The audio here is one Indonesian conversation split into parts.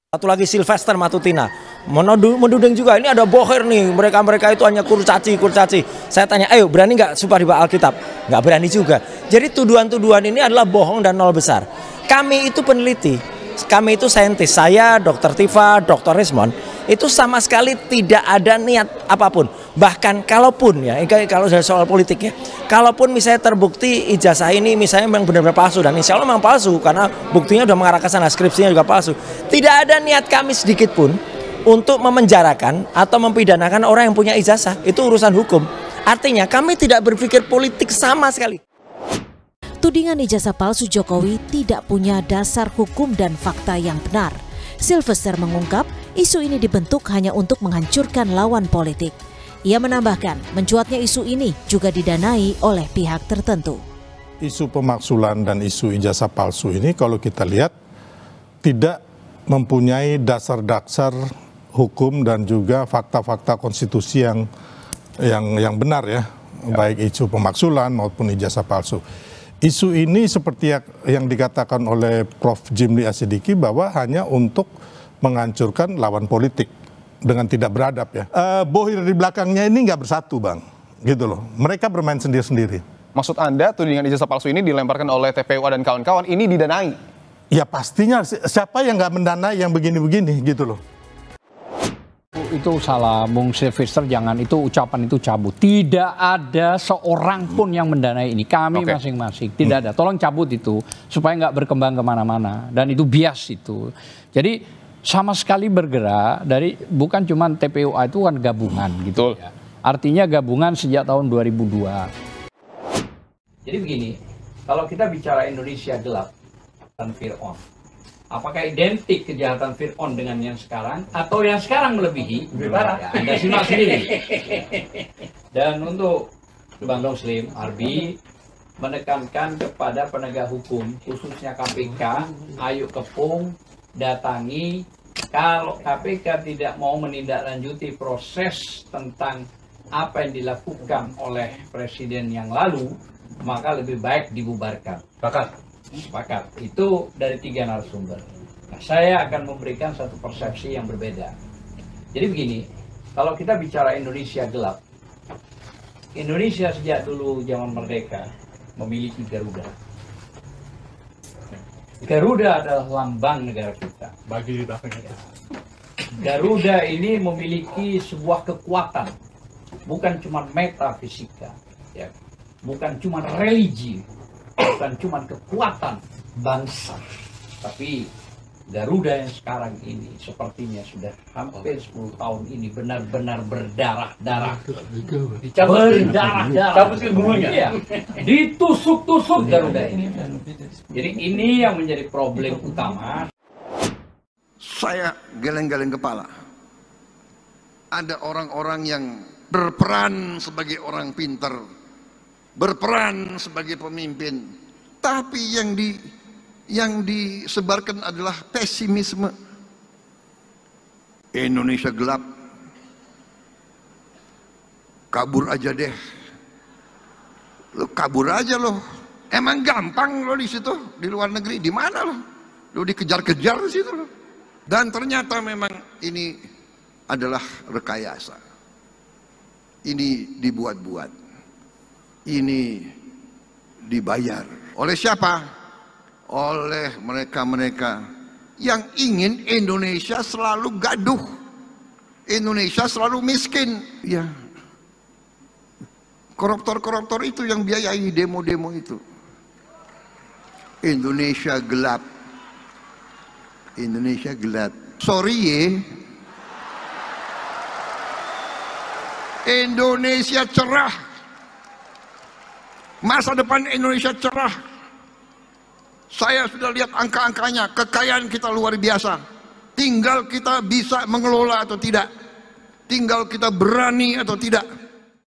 Satu lagi Sylvester Matutina, menuding juga ini ada bohir nih, mereka itu hanya kurcaci. Saya tanya, ayo berani nggak supaya dibawa Alkitab? Nggak berani juga. Jadi tuduhan-tuduhan ini adalah bohong dan nol besar. Kami itu peneliti, kami itu saintis, saya, Dr. Tifa, Dr. Rismond, itu sama sekali tidak ada niat apapun. Bahkan kalaupun ya, kalau soal politik ya, kalaupun misalnya terbukti ijazah ini misalnya memang benar-benar palsu, dan insya Allah memang palsu karena buktinya udah mengarah ke sana, skripsinya juga palsu. Tidak ada niat kami sedikit pun untuk memenjarakan atau mempidanakan orang yang punya ijazah. Itu urusan hukum. Artinya kami tidak berpikir politik sama sekali. Tudingan ijazah palsu Jokowi tidak punya dasar hukum dan fakta yang benar. Sylvester mengungkap isu ini dibentuk hanya untuk menghancurkan lawan politik. Ia menambahkan, mencuatnya isu ini juga didanai oleh pihak tertentu. Isu pemaksulan dan isu ijazah palsu ini kalau kita lihat tidak mempunyai dasar-dasar hukum dan juga fakta-fakta konstitusi yang benar ya, baik isu pemaksulan maupun ijazah palsu. Isu ini seperti yang dikatakan oleh Prof. Jimli Asidiki bahwa hanya untuk menghancurkan lawan politik dengan tidak beradab ya. Bohir di belakangnya ini nggak bersatu bang, gitu loh. Mereka bermain sendiri-sendiri. Maksud Anda tudingan ijazah palsu ini dilemparkan oleh TPUA dan kawan-kawan, ini didanai? Ya pastinya, siapa yang nggak mendanai yang begini-begini gitu loh. Itu salah, Bung Sylvester, jangan, itu ucapan itu cabut. Tidak ada seorang pun yang mendanai ini, kami masing-masing, tidak ada. Tolong cabut itu, supaya nggak berkembang kemana-mana, dan itu bias itu. Jadi sama sekali bergerak dari, bukan cuma TPUA itu kan gabungan gitu ya. Artinya gabungan sejak tahun 2002. Jadi begini, kalau kita bicara Indonesia gelap dan Fir'aun, apakah identik kejahatan Fir'aun dengan yang sekarang atau yang sekarang melebihi? Ya, Anda simak sendiri. Dan untuk Bang Muslim, Arbi menekankan kepada penegak hukum, khususnya KPK, ayo kepung, datangi. Kalau KPK tidak mau menindaklanjuti proses tentang apa yang dilakukan oleh presiden yang lalu, maka lebih baik dibubarkan. Sepakat. Itu dari 3 narasumber. Nah, saya akan memberikan satu persepsi yang berbeda. Jadi begini, kalau kita bicara Indonesia gelap, Indonesia sejak dulu zaman merdeka memiliki Garuda. Garuda adalah lambang negara kita. Bagi di belakangnya. Garuda ini memiliki sebuah kekuatan, bukan cuma metafisika, ya, bukan cuma religi, bukan cuma kekuatan bangsa, tapi Garuda yang sekarang ini sepertinya sudah hampir 10 tahun ini benar-benar berdarah-darah. Berdarah-darah. Ya, ditusuk-tusuk Garuda ini. Jadi ini yang menjadi problem utama. Saya geleng-geleng kepala. Ada orang-orang yang berperan sebagai orang pintar, berperan sebagai pemimpin, tapi yang disebarkan adalah pesimisme. Indonesia gelap, kabur aja deh, lo kabur aja lo. Emang gampang lo di situ, di luar negeri, di mana lo dikejar-kejar di situ lo. Dan ternyata memang ini adalah rekayasa, ini dibuat-buat, ini dibayar oleh siapa? Oleh mereka-mereka yang ingin Indonesia selalu gaduh, Indonesia selalu miskin. Ya, koruptor-koruptor itu yang biayai demo-demo itu. Indonesia gelap, Indonesia gelap. Sorry ye, Indonesia cerah, masa depan Indonesia cerah. Saya sudah lihat angka-angkanya, kekayaan kita luar biasa. Tinggal kita bisa mengelola atau tidak. Tinggal kita berani atau tidak.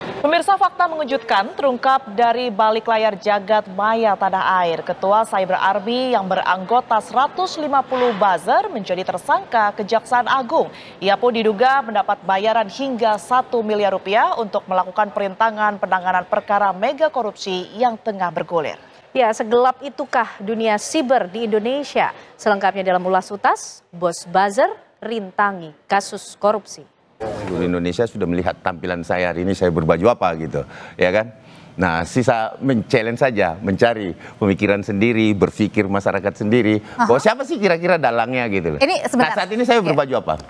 Pemirsa, fakta mengejutkan terungkap dari balik layar jagat maya tanah air. Ketua Cyber Army yang beranggota 150 buzzer menjadi tersangka Kejaksaan Agung. Ia pun diduga mendapat bayaran hingga 1 miliar rupiah untuk melakukan perintangan penanganan perkara mega korupsi yang tengah bergulir. Ya, segelap itukah dunia siber di Indonesia? Selengkapnya dalam Ulas Utas, Bos Buzzer rintangi kasus korupsi. Seluruh Indonesia sudah melihat tampilan saya hari ini, saya berbaju apa gitu, ya kan? Nah, sisa men-challenge saja, mencari pemikiran sendiri, berpikir masyarakat sendiri. Bahwa siapa sih kira-kira dalangnya gitu. Ini sebentar. Nah, saat ini saya berbaju apa?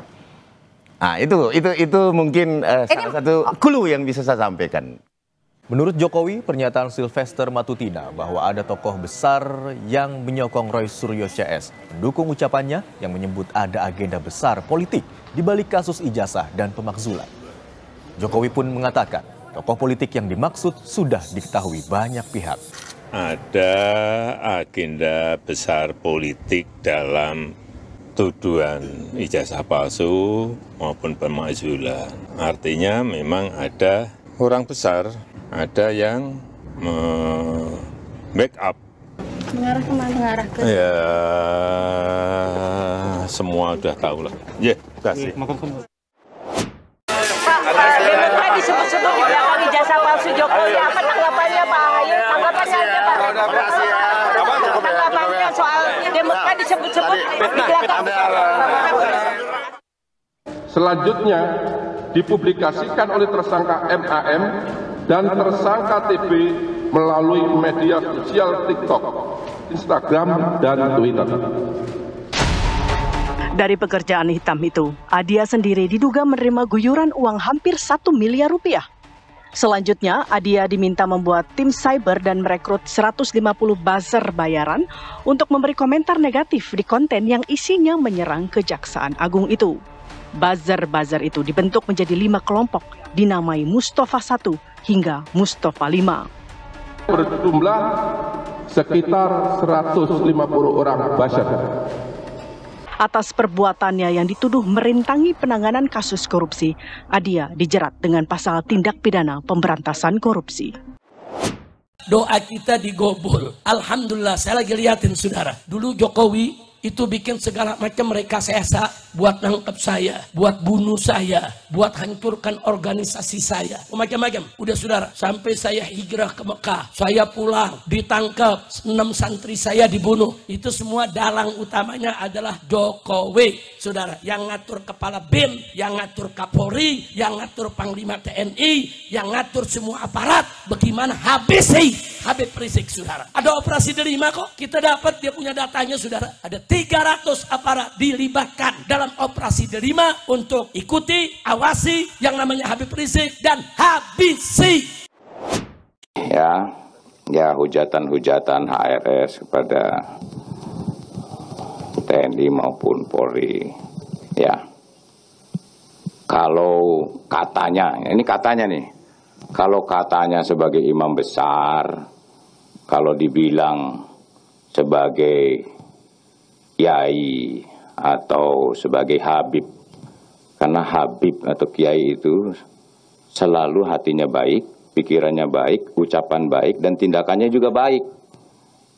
Nah, itu mungkin salah satu clue yang bisa saya sampaikan. Menurut Jokowi, pernyataan Sylvester Matutina bahwa ada tokoh besar yang menyokong Roy Suryo CS mendukung ucapannya yang menyebut ada agenda besar politik di balik kasus ijazah dan pemakzulan. Jokowi pun mengatakan tokoh politik yang dimaksud sudah diketahui banyak pihak. Ada agenda besar politik dalam tuduhan ijazah palsu maupun pemakzulan. Artinya memang ada orang besar, ada yang backup. Mengarah kemana? Mengarah ke... Ya, semua udah tahu lah. Ya, kasih. Pak, Demokrat disebut-sebut di belakang ijazah palsu Jokowi. Apa tanggapannya Pak Ahaye? Tanggapannya aja Pak. Tanggapannya soal Demokrat disebut-sebut di belakang. Selanjutnya dipublikasikan oleh tersangka MAM dan tersangka TB melalui media sosial TikTok, Instagram, dan Twitter. Dari pekerjaan hitam itu, Adia sendiri diduga menerima guyuran uang hampir 1 miliar rupiah. Selanjutnya, Adia diminta membuat tim cyber dan merekrut 150 buzzer bayaran untuk memberi komentar negatif di konten yang isinya menyerang Kejaksaan Agung itu. Buzzer-buzzer itu dibentuk menjadi 5 kelompok, dinamai Mustafa 1 hingga Mustafa 5. Berjumlah sekitar 150 orang buzzer. Atas perbuatannya yang dituduh merintangi penanganan kasus korupsi, Adia dijerat dengan pasal tindak pidana pemberantasan korupsi. Doa kita digobol. Alhamdulillah, saya lagi liatin saudara. Dulu Jokowi itu bikin segala macam rekayasa buat nangkep saya, buat bunuh saya, buat hancurkan organisasi saya. Macam-macam. Udah saudara, sampai saya hijrah ke Mekah, saya pulang, ditangkap, 6 santri saya dibunuh. Itu semua dalang utamanya adalah Jokowi. Saudara, yang ngatur kepala BIN, yang ngatur Kapolri, yang ngatur Panglima TNI, yang ngatur semua aparat. Bagaimana habisi Habib Rizik, saudara. Ada operasi Delima kok, kita dapat dia punya datanya, saudara. Ada 300 aparat dilibatkan dalam operasi Delima untuk ikuti, awasi yang namanya Habib Rizik dan habisi. Ya hujatan-hujatan HRS kepada TNI maupun Polri. Ya, kalau katanya, ini katanya nih, kalau katanya sebagai imam besar, kalau dibilang sebagai kiai atau sebagai habib, karena habib atau kiai itu selalu hatinya baik, pikirannya baik, ucapan baik, dan tindakannya juga baik.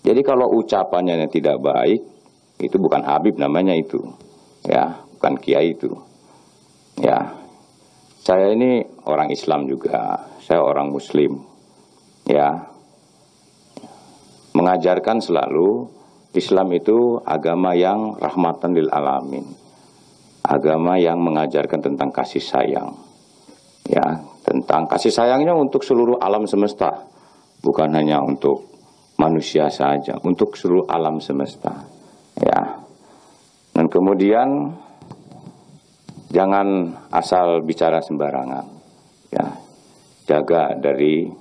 Jadi kalau ucapannya yang tidak baik, itu bukan habib namanya itu, ya, bukan kiai itu. Ya, saya ini orang Islam juga, saya orang Muslim, ya, mengajarkan selalu Islam itu agama yang rahmatan lil alamin. Agama yang mengajarkan tentang kasih sayang. Ya, tentang kasih sayangnya untuk seluruh alam semesta. Bukan hanya untuk manusia saja, untuk seluruh alam semesta. Ya. Dan kemudian jangan asal bicara sembarangan. Ya. Jaga dari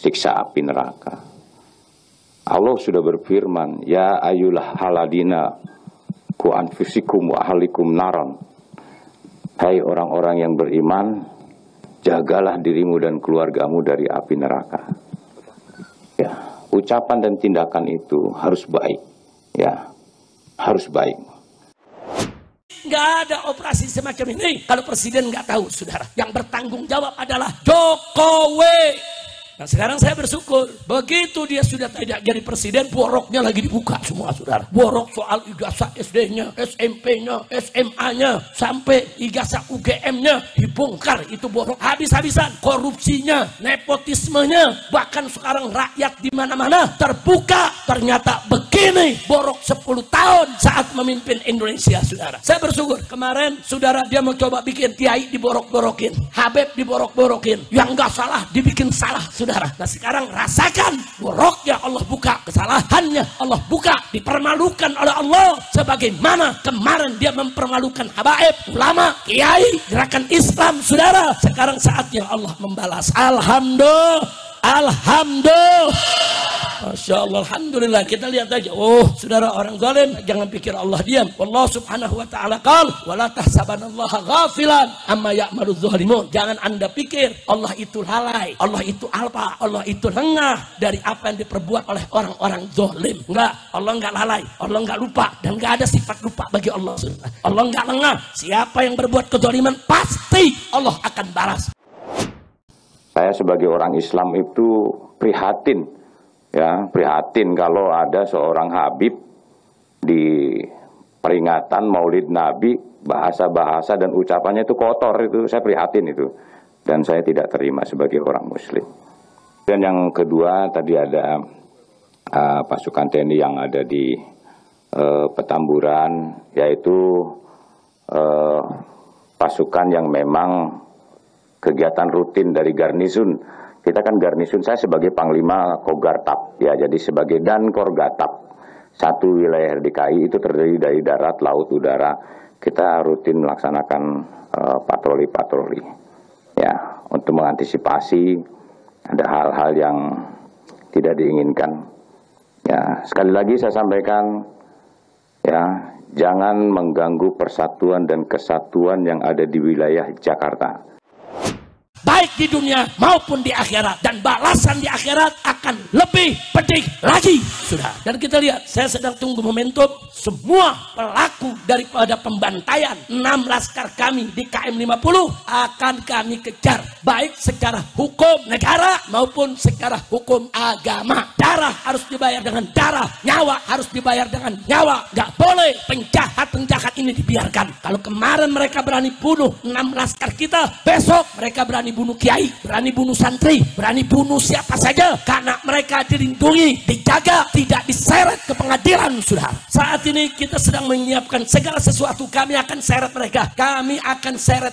siksa api neraka. Allah sudah berfirman, ya ayyuhal haladina ku anfusikum wa ahlikum naron. Hai orang-orang yang beriman, jagalah dirimu dan keluargamu dari api neraka. Ya, ucapan dan tindakan itu harus baik. Ya, harus baik. Nggak ada operasi semacam ini kalau presiden nggak tahu, saudara. Yang bertanggung jawab adalah Jokowi. Nah sekarang saya bersyukur, begitu dia sudah tidak jadi presiden, boroknya lagi dibuka semua saudara. Borok soal ijazah SD-nya, SMP-nya, SMA-nya, sampai ijazah UGM-nya dibongkar. Itu borok habis-habisan. Korupsinya, nepotismenya, bahkan sekarang rakyat di mana-mana terbuka. Ternyata begini, borok 10 tahun saat memimpin Indonesia saudara. Saya bersyukur, kemarin saudara dia mau coba bikin kiai diborok-borokin, Habib diborok-borokin, yang nggak salah dibikin salah saudara. Nah sekarang rasakan boroknya Allah buka, kesalahannya Allah buka, dipermalukan oleh Allah sebagaimana kemarin dia mempermalukan habaib, ulama, kiai, gerakan Islam saudara. Sekarang saatnya Allah membalas. Alhamdulillah, alhamdulillah. Masya Allah, alhamdulillah. Kita lihat aja. Oh, saudara, orang zalim jangan pikir Allah diam. Allah subhanahu wa ta'ala qala wala tahsabanallaha ghafilan amma ya'maludz zalimun. Jangan Anda pikir Allah itu lalai, Allah itu alpa, Allah itu lengah dari apa yang diperbuat oleh orang-orang zalim. Enggak, Allah enggak lalai, Allah enggak lupa, dan enggak ada sifat lupa bagi Allah. Allah enggak lengah. Siapa yang berbuat kezaliman pasti Allah akan balas. Saya sebagai orang Islam itu prihatin. Ya, prihatin kalau ada seorang Habib di peringatan Maulid Nabi, bahasa-bahasa dan ucapannya itu kotor, itu saya prihatin itu. Dan saya tidak terima sebagai orang Muslim. Dan yang kedua, tadi ada pasukan TNI yang ada di Petamburan, yaitu pasukan yang memang kegiatan rutin dari garnisun. Kita kan garnisun, saya sebagai Panglima Kogartap, ya, jadi sebagai Dankor Gatap. Satu wilayah DKI itu terdiri dari darat, laut, udara. Kita rutin melaksanakan patroli-patroli, ya, untuk mengantisipasi ada hal-hal yang tidak diinginkan. Ya, sekali lagi saya sampaikan, ya, jangan mengganggu persatuan dan kesatuan yang ada di wilayah Jakarta. Baik di dunia maupun di akhirat, dan balasan di akhirat akan lebih pedih lagi sudah. Dan kita lihat, saya sedang tunggu momentum semua pelaku daripada pembantaian 6 laskar kami di KM 50 akan kami kejar, baik secara hukum negara maupun secara hukum agama. Darah harus dibayar dengan darah, nyawa harus dibayar dengan nyawa. Gak boleh penjahat-penjahat ini dibiarkan. Kalau kemarin mereka berani bunuh 6 laskar kita, besok mereka berani bunuh kiai, berani bunuh santri, berani bunuh siapa saja, karena mereka dilindungi, dijaga, tidak diseret ke pengadilan sudah. Saat ini kita sedang menyiapkan segala sesuatu, kami akan seret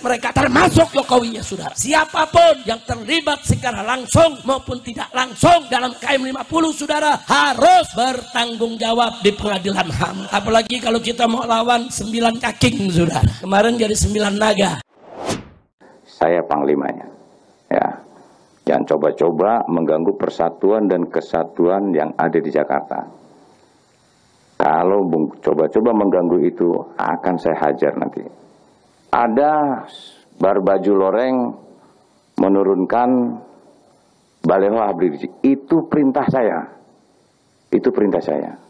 mereka, termasuk Jokowinya saudara. Siapapun yang terlibat secara langsung maupun tidak langsung dalam KM 50 saudara harus bertanggung jawab di pengadilan HAM. Apalagi kalau kita mau lawan 9 kaking saudara, kemarin jadi 9 naga. Saya panglimanya, ya, jangan coba-coba mengganggu persatuan dan kesatuan yang ada di Jakarta. Kalau coba-coba mengganggu itu, akan saya hajar nanti. Ada Barbaju Loreng menurunkan baleho Habib Rizik, itu perintah saya, itu perintah saya.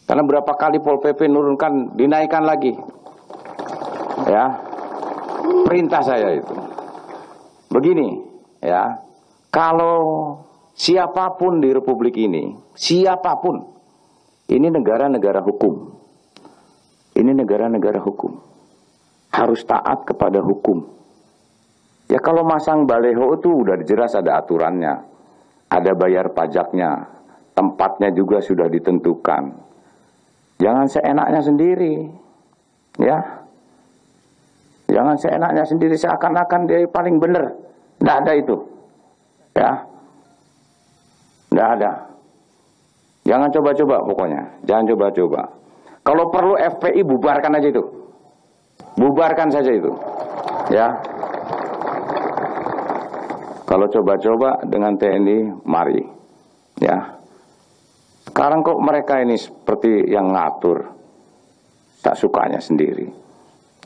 Karena berapa kali Pol PP nurunkan, dinaikkan lagi, ya. Perintah saya itu. Begini, ya. Kalau siapapun di Republik ini, siapapun, ini negara-negara hukum. Ini negara-negara hukum. Harus taat kepada hukum. Ya kalau masang baleho itu udah jelas ada aturannya. Ada bayar pajaknya. Tempatnya juga sudah ditentukan. Jangan seenaknya sendiri. Ya. Jangan seenaknya sendiri, seakan-akan dia paling benar. Tidak ada itu. Ya. Tidak ada. Jangan coba-coba pokoknya. Jangan coba-coba. Kalau perlu FPI bubarkan aja itu. Bubarkan saja itu. Ya. Kalau coba-coba dengan TNI, mari. Ya. Sekarang kok mereka ini seperti yang ngatur. Tak sukanya sendiri.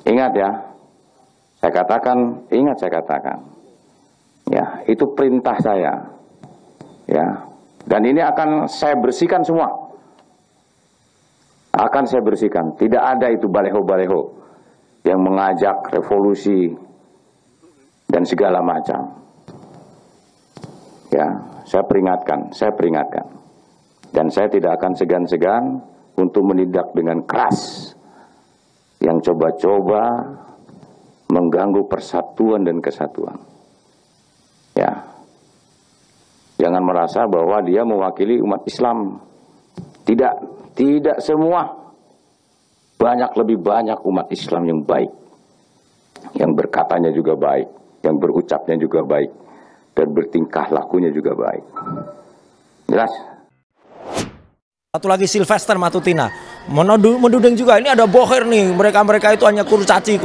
Ingat ya. Saya katakan, ingat saya katakan, ya itu perintah saya, ya. Dan ini akan saya bersihkan semua, akan saya bersihkan. Tidak ada itu baleho-baleho yang mengajak revolusi dan segala macam. Ya, saya peringatkan. Dan saya tidak akan segan-segan untuk menindak dengan keras yang coba-coba mengganggu persatuan dan kesatuan. Ya. Jangan merasa bahwa dia mewakili umat Islam. Tidak semua. Lebih banyak umat Islam yang baik. Yang berkatanya juga baik, yang berucapnya juga baik, dan bertingkah lakunya juga baik. Jelas? Satu lagi Sylvester Matutina menuding juga ini ada bohir nih, mereka itu hanya kurcaci.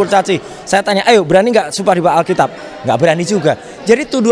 Saya tanya, ayo berani nggak sumpah di bawah Alkitab? Nggak berani juga. Jadi tuduhan